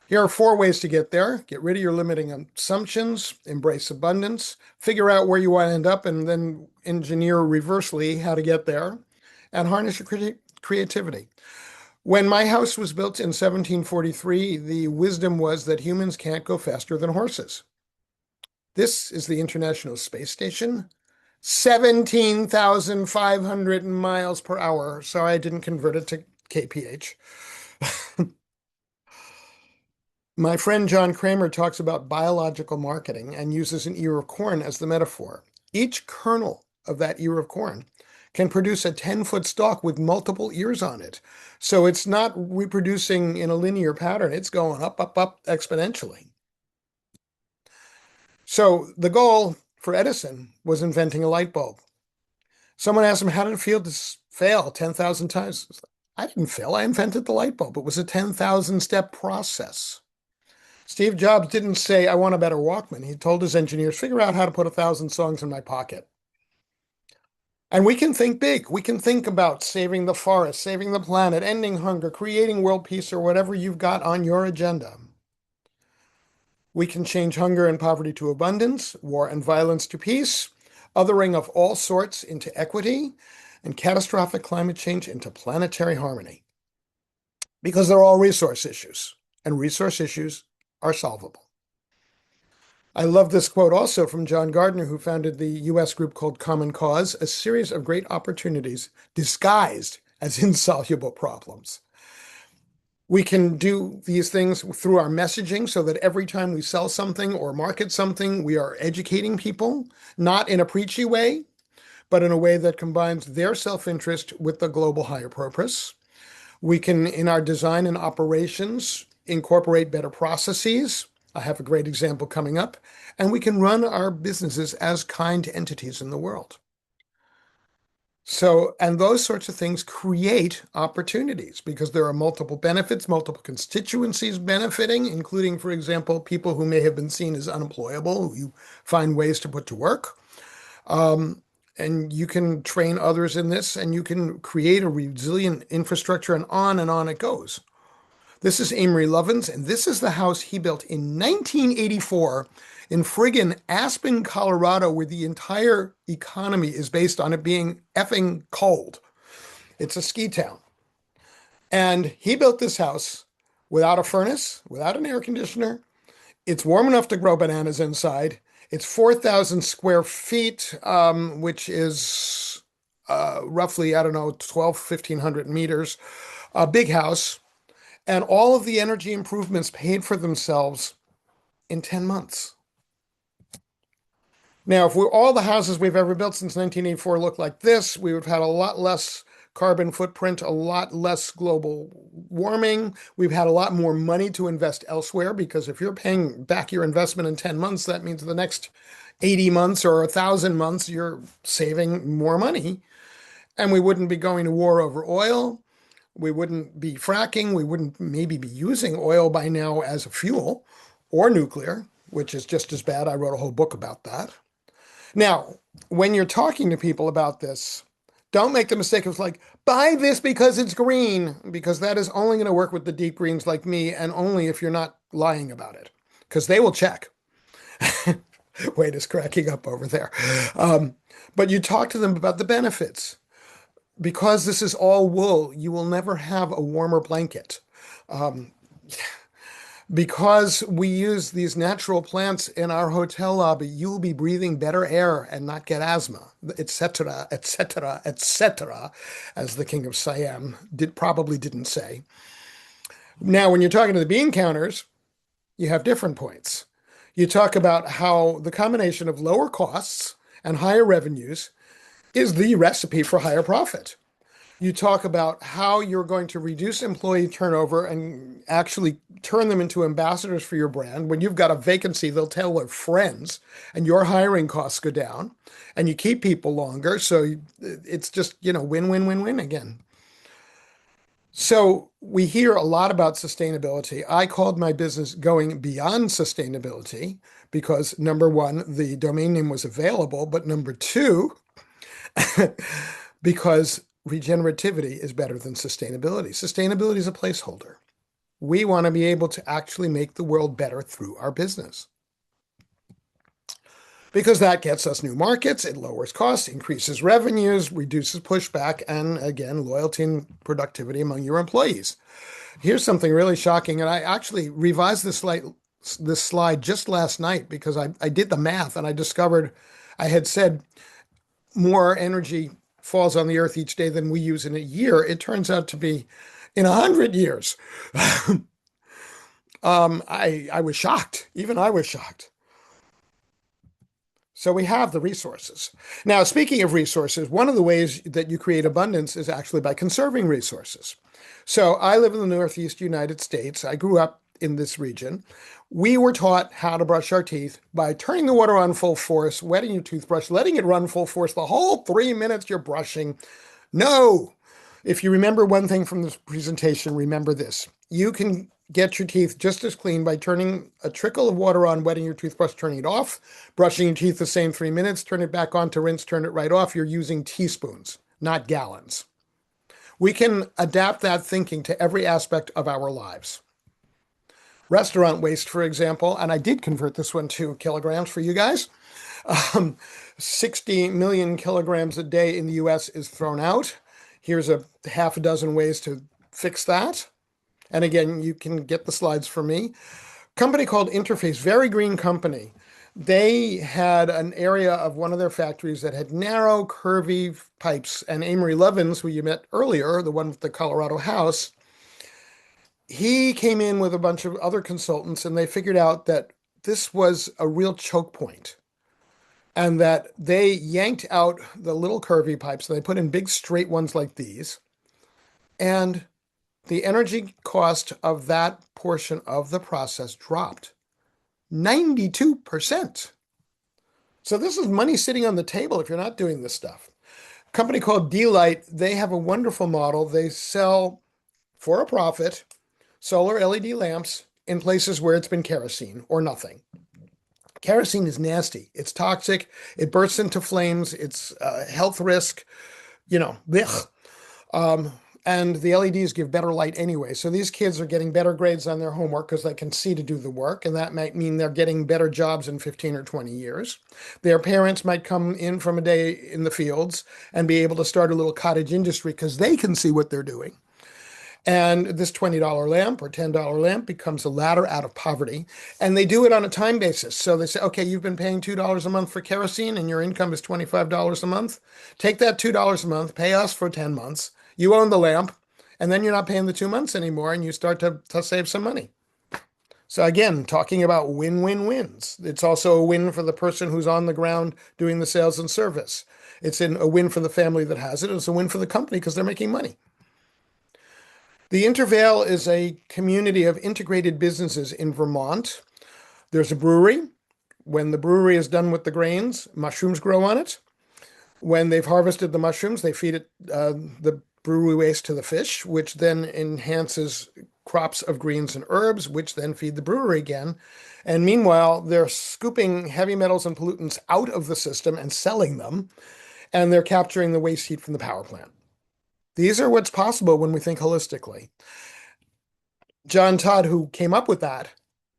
Here are 4 ways to get there. Get rid of your limiting assumptions, embrace abundance, figure out where you want to end up, and then engineer reversely how to get there, and harness your creativity. When my house was built in 1743, the wisdom was that humans can't go faster than horses. This is the International Space Station, 17,500 miles per hour. Sorry, I didn't convert it to kph. My friend John Kramer talks about biological marketing and uses an ear of corn as the metaphor. Each kernel of that ear of corn can produce a 10-foot stalk with multiple ears on it. So it's not reproducing in a linear pattern. It's going up, up, up exponentially. So the goal for Edison was inventing a light bulb. Someone asked him, how did it feel to fail 10,000 times? I didn't fail. I invented the light bulb. It was a 10,000-step process. Steve Jobs didn't say, I want a better Walkman. He told his engineers, figure out how to put 1,000 songs in my pocket. And we can think big. We can think about saving the forest, saving the planet, ending hunger, creating world peace, or whatever you've got on your agenda. We can change hunger and poverty to abundance, war and violence to peace, othering of all sorts into equity, and catastrophic climate change into planetary harmony. Because they're all resource issues, and resource issues are solvable. I love this quote also from John Gardner, who founded the US group called Common Cause, a series of great opportunities disguised as insoluble problems. We can do these things through our messaging so that every time we sell something or market something, we are educating people, not in a preachy way, but in a way that combines their self-interest with the global higher purpose. We can, in our design and operations, incorporate better processes. I have a great example coming up. And we can run our businesses as kind entities in the world. So, and those sorts of things create opportunities because there are multiple benefits, multiple constituencies benefiting, including, for example, people who may have been seen as unemployable, who you find ways to put to work. And you can train others in this, and you can create a resilient infrastructure, and on it goes. This is Amory Lovins, and this is the house he built in 1984 in friggin' Aspen, Colorado, where the entire economy is based on it being effing cold. It's a ski town. And he built this house without a furnace, without an air conditioner. It's warm enough to grow bananas inside. It's 4,000 square feet, which is roughly, 1,500 meters. A big house. And all of the energy improvements paid for themselves in 10 months. Now, if all the houses we've ever built since 1984 look like this, we would have had a lot less carbon footprint, a lot less global warming. We've had a lot more money to invest elsewhere, because if you're paying back your investment in 10 months, that means the next 80 months or 1,000 months, you're saving more money. And we wouldn't be going to war over oil. We wouldn't be fracking. We wouldn't maybe be using oil by now as a fuel, or nuclear, which is just as bad. I wrote a whole book about that. Now, when you're talking to people about this, don't make the mistake of like, buy this because it's green, because that is only going to work with the deep greens like me, and only if you're not lying about it, because they will check. Wade is cracking up over there. But you talk to them about the benefits. Because this is all wool, you will never have a warmer blanket. Because we use these natural plants in our hotel lobby, you'll be breathing better air and not get asthma, etc., etc., etc., as the King of Siam probably didn't say. Now, when you're talking to the bean counters, you have different points. You talk about how the combination of lower costs and higher revenues is the recipe for higher profit. You talk about how you're going to reduce employee turnover and actually turn them into ambassadors for your brand. When you've got a vacancy, they'll tell their friends, and your hiring costs go down, and you keep people longer. So it's just, win, win, win, win again. So we hear a lot about sustainability. I called my business Going Beyond Sustainability because, number one, the domain name was available, but number two, because regenerativity is better than sustainability. Sustainability is a placeholder. We want to be able to actually make the world better through our business, because that gets us new markets, it lowers costs, increases revenues, reduces pushback, and again, loyalty and productivity among your employees. Here's something really shocking, and I actually revised this slide just last night because I did the math and I discovered I had said more energy falls on the earth each day than we use in a year. It turns out to be in 100 years. I was shocked. Even I was shocked. So we have the resources. Now, speaking of resources, one of the ways that you create abundance is actually by conserving resources. So I live in the Northeast United States. I grew up in this region. We were taught how to brush our teeth by turning the water on full force, wetting your toothbrush, letting it run full force the whole 3 minutes you're brushing. No. If you remember one thing from this presentation, remember this. You can get your teeth just as clean by turning a trickle of water on, wetting your toothbrush, turning it off, brushing your teeth the same 3 minutes, turn it back on to rinse, turn it right off. You're using teaspoons, not gallons. We can adapt that thinking to every aspect of our lives. Restaurant waste, for example, and I did convert this one to kilograms for you guys. 60 million kilograms a day in the US is thrown out. Here's a half a dozen ways to fix that. And again, you can get the slides from me. Company called Interface, very green company. They had an area of one of their factories that had narrow, curvy pipes. And Amory Levins, who you met earlier, the one with the Colorado house, he came in with a bunch of other consultants, and they figured out that this was a real choke point, and that they yanked out the little curvy pipes and they put in big straight ones like these. And the energy cost of that portion of the process dropped 92%. So this is money sitting on the table if you're not doing this stuff. A company called D-Light, they have a wonderful model. They sell, for a profit, solar LED lamps in places where it's been kerosene or nothing. Kerosene is nasty. It's toxic. It bursts into flames. It's a health risk, blech. And the LEDs give better light anyway. So these kids are getting better grades on their homework because they can see to do the work. And that might mean they're getting better jobs in 15 or 20 years. Their parents might come in from a day in the fields and be able to start a little cottage industry because they can see what they're doing. And this $20 lamp or $10 lamp becomes a ladder out of poverty. And they do it on a time basis. So they say, okay, you've been paying $2 a month for kerosene and your income is $25 a month. Take that $2 a month, pay us for 10 months. You own the lamp, and then you're not paying the 2 months anymore, and you start to save some money. So again, talking about win-win-wins. It's also a win for the person who's on the ground doing the sales and service. It's a win for the family that has it. It's a win for the company because they're making money. The Intervale is a community of integrated businesses in Vermont. There's a brewery. When the brewery is done with the grains, mushrooms grow on it. When they've harvested the mushrooms, they feed it the brewery waste to the fish, which then enhances crops of greens and herbs, which then feed the brewery again. And meanwhile, they're scooping heavy metals and pollutants out of the system and selling them, and they're capturing the waste heat from the power plant. These are what's possible when we think holistically. John Todd, who came up with that,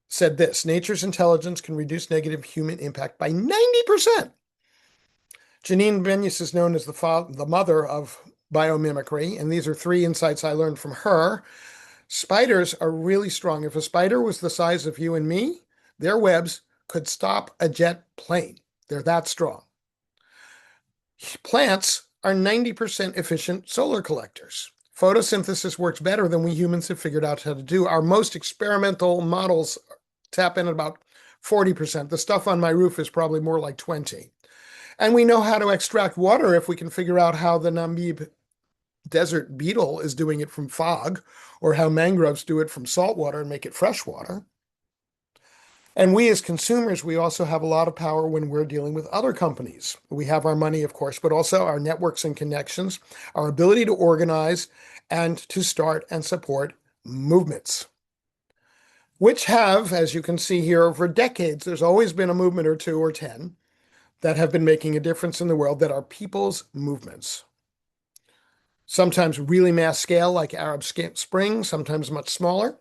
said this: nature's intelligence can reduce negative human impact by 90%. Janine Benyus is known as the mother of biomimicry, and these are 3 insights I learned from her. Spiders are really strong. If a spider was the size of you and me, their webs could stop a jet plane. They're that strong. Plants are 90% efficient solar collectors. Photosynthesis works better than we humans have figured out how to do. Our most experimental models tap in at about 40%. The stuff on my roof is probably more like 20. And we know how to extract water if we can figure out how the Namib desert beetle is doing it from fog, or how mangroves do it from salt water and make it fresh water. And we as consumers, we also have a lot of power when we're dealing with other companies. We have our money, of course, but also our networks and connections, our ability to organize and to start and support movements, which have, as you can see here, over decades, there's always been a movement or two or 10 that have been making a difference in the world that are people's movements. Sometimes really mass scale like Arab Spring, sometimes much smaller,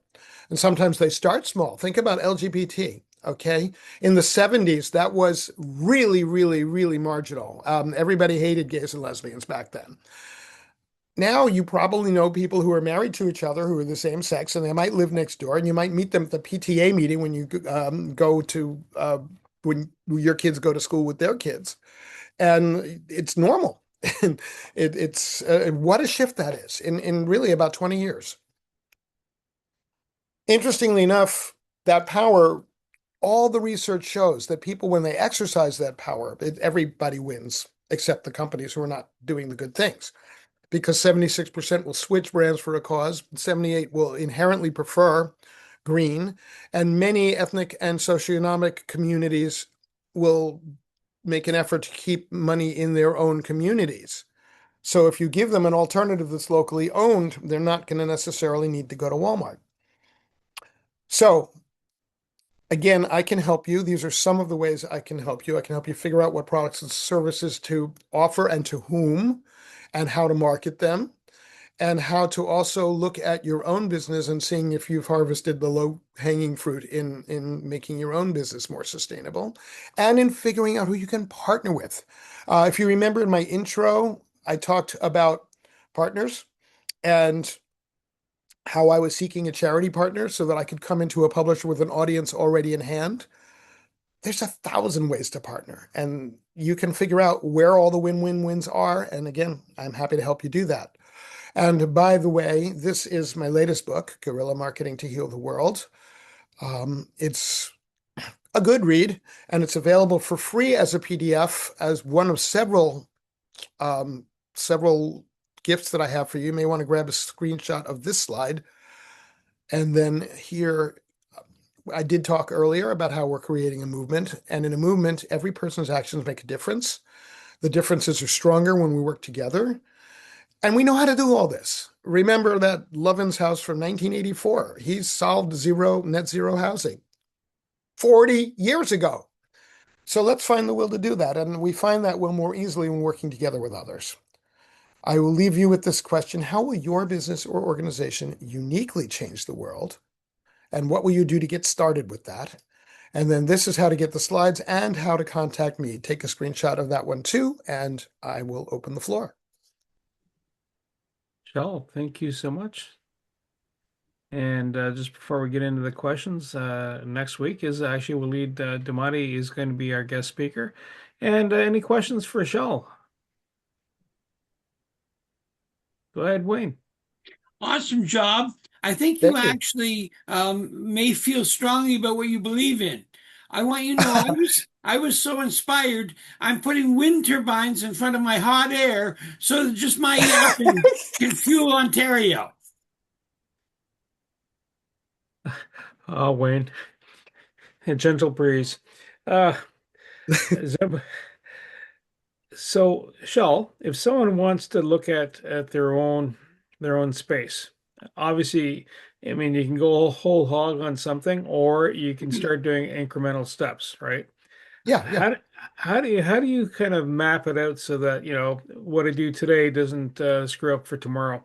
and sometimes they start small. Think about LGBT, okay? In the 70s, that was really, really, really marginal. Everybody hated gays and lesbians back then. Now you probably know people who are married to each other who are the same sex, and they might live next door, and you might meet them at the PTA meeting when you go to when your kids go to school with their kids, and it's normal. It's what a shift that is in really about 20 years. Interestingly enough, that power, all the research shows that people, when they exercise that power, everybody wins except the companies who are not doing the good things. Because 76% will switch brands for a cause, 78 will inherently prefer green, and many ethnic and socioeconomic communities will make an effort to keep money in their own communities. So if you give them an alternative that's locally owned, they're not going to necessarily need to go to Walmart. So again, I can help you. These are some of the ways I can help you. I can help you figure out what products and services to offer and to whom, and how to market them, and how to also look at your own business and seeing if you've harvested the low-hanging fruit in making your own business more sustainable, and in figuring out who you can partner with. If you remember in my intro, I talked about partners and how I was seeking a charity partner so that I could come into a publisher with an audience already in hand. There's 1,000 ways to partner, and you can figure out where all the win-win-wins are. And again, I'm happy to help you do that. And by the way, this is my latest book, Guerrilla Marketing to Heal the World. It's a good read, and it's available for free as a PDF, as one of several gifts that I have for you. You may want to grab a screenshot of this slide. And then here, I did talk earlier about how we're creating a movement. And in a movement, every person's actions make a difference. The differences are stronger when we work together. And we know how to do all this. Remember that Lovin's house from 1984. He solved net zero housing 40 years ago. So let's find the will to do that. And we find that will more easily when working together with others. I will leave you with this question. How will your business or organization uniquely change the world? And what will you do to get started with that? And then this is how to get the slides and how to contact me. Take a screenshot of that one too, and I will open the floor. Shel, thank you so much. And just before we get into the questions, next week is actually Walid Damati is going to be our guest speaker. And any questions for Shel? Go ahead, Wayne. Awesome job. I think you actually may feel strongly about what you believe in. I want you to know I was so inspired. I'm putting wind turbines in front of my hot air so that just my yapping can fuel Ontario. Oh, Wayne. A gentle breeze. So, Shel, if someone wants to look at their own space, obviously, I mean, you can go whole hog on something, or you can start doing incremental steps, right? Yeah. How do you kind of map it out so that, what I do today doesn't screw up for tomorrow?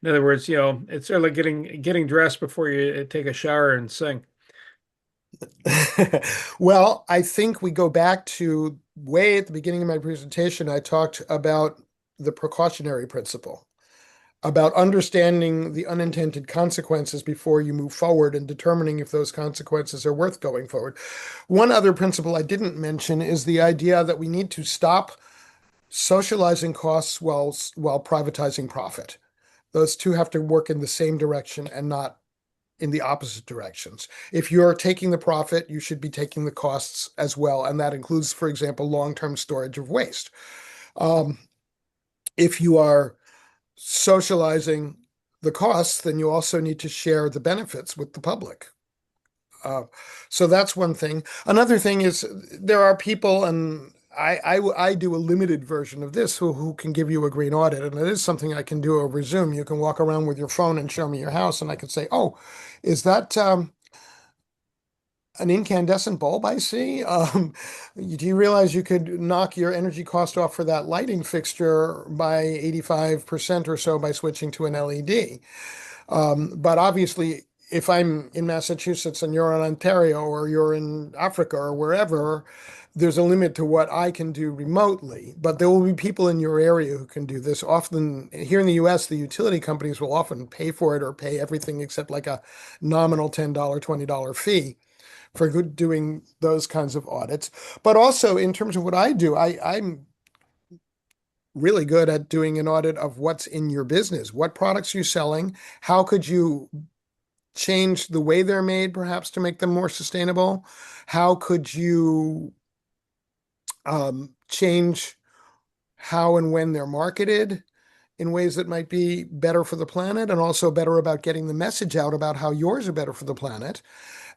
In other words, it's sort of like getting dressed before you take a shower and sing. Well, I think we go back to way at the beginning of my presentation, I talked about the precautionary principle. about understanding the unintended consequences before you move forward and determining if those consequences are worth going forward. One other principle I didn't mention is the idea that we need to stop socializing costs while privatizing profit. Those two have to work in the same direction and not in the opposite directions. If you're taking the profit, you should be taking the costs as well. And that includes, for example, long-term storage of waste. If you are socializing the costs, then you also need to share the benefits with the public. So that's one thing. Another thing is there are people, and I do a limited version of this who can give you a green audit, and it is something I can do over Zoom. You can walk around with your phone and show me your house, and I can say, "Oh, is that an incandescent bulb I see? Do you realize you could knock your energy cost off for that lighting fixture by 85% or so by switching to an LED?" But obviously, if I'm in Massachusetts and you're in Ontario or you're in Africa or wherever, there's a limit to what I can do remotely. But there will be people in your area who can do this. Often here in the US, the utility companies will often pay for it or pay everything except like a nominal $10, $20 fee for doing those kinds of audits. But also in terms of what I do, I'm really good at doing an audit of what's in your business. What products you're selling? How could you change the way they're made, perhaps to make them more sustainable? How could you change how and when they're marketed in ways that might be better for the planet and also better about getting the message out about how yours are better for the planet?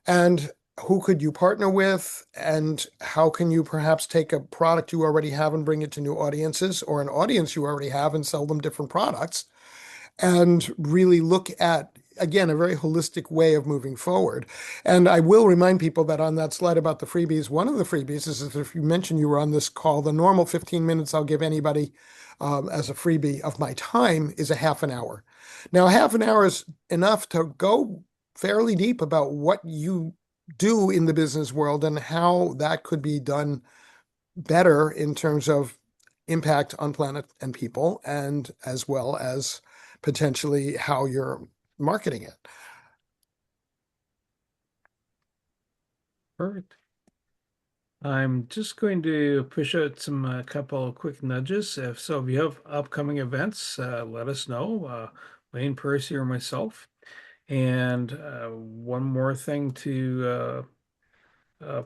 And who could you partner with? And how can you perhaps take a product you already have and bring it to new audiences, or an audience you already have and sell them different products? And really look at, again, a very holistic way of moving forward. And I will remind people that on that slide about the freebies, one of the freebies is if you mentioned you were on this call, the normal 15 minutes I'll give anybody as a freebie of my time is a half an hour. Now, a half an hour is enough to go fairly deep about what you do in the business world and how that could be done better in terms of impact on planet and people, and as well as potentially how you're marketing it. Perfect. I'm just going to push out some couple of quick nudges. If you have upcoming events, let us know, Wayne, Percy, or myself. And one more thing to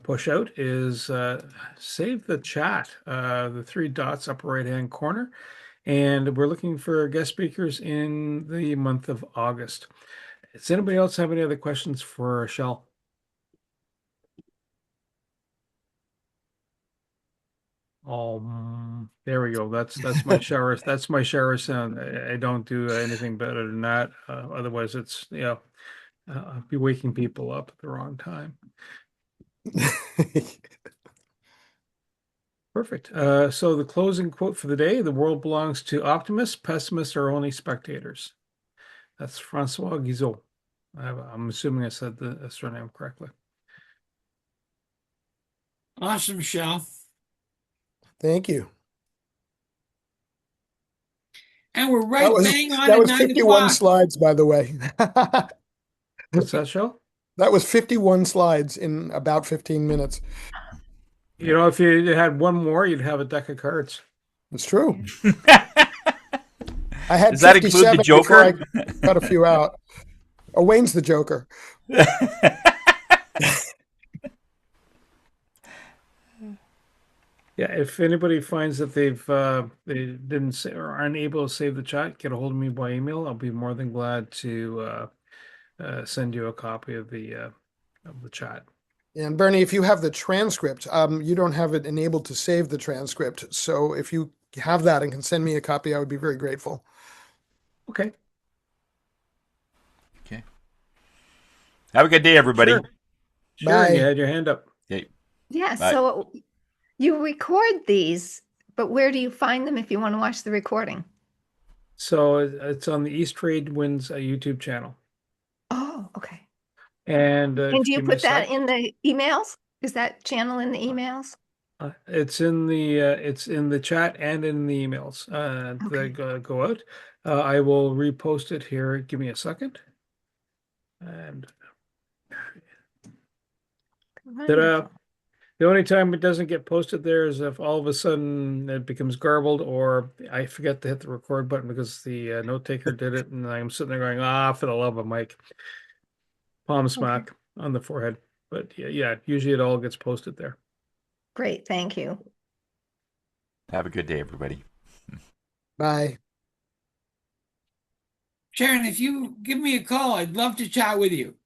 push out is save the chat, the three dots upper right-hand corner. And we're looking for guest speakers in the month of August. Does anybody else have any other questions for Shel? There we go. That's my shower. That's my shower sound. I don't do anything better than that. Otherwise, it's I'll be waking people up at the wrong time. Perfect. So the closing quote for the day: "The world belongs to optimists. Pessimists are only spectators." That's Francois Guizot. I'm assuming I said the surname correctly. Awesome, Shel. Thank you. And we're right bang on that at was 9 51 o'clock. slides, by the way. What's that, Shel? That was 51 slides in about 15 minutes. You know, if you had one more, you'd have a deck of cards. It's true. I had Does that include the 57 before I Joker? cut a few out. Oh, Wayne's the Joker. Yeah, if anybody finds that they didn't say or aren't able to save the chat, get a hold of me by email. I'll be more than glad to send you a copy of the chat. And Bernie, if you have the transcript, you don't have it enabled to save the transcript. So if you have that and can send me a copy, I would be very grateful. Okay. Okay. Have a good day, everybody. Sure. Bye. You had your hand up. Okay. Yeah, Bye. so you record these, but where do you find them if you want to watch the recording? So it's on the East Trade Winds YouTube channel. Oh, okay. And do you put that in the emails? Is that channel in the emails? It's in the chat and in the emails Okay. that go out. I will repost it here. Give me a second. And Wonderful. the only time it doesn't get posted there is if all of a sudden it becomes garbled or I forget to hit the record button because the note taker did it, and I'm sitting there going, for the love of Mike, palm smack on the forehead. But yeah, usually it all gets posted there. Great. Thank you. Have a good day, everybody. Bye. Sharon, if you give me a call, I'd love to chat with you.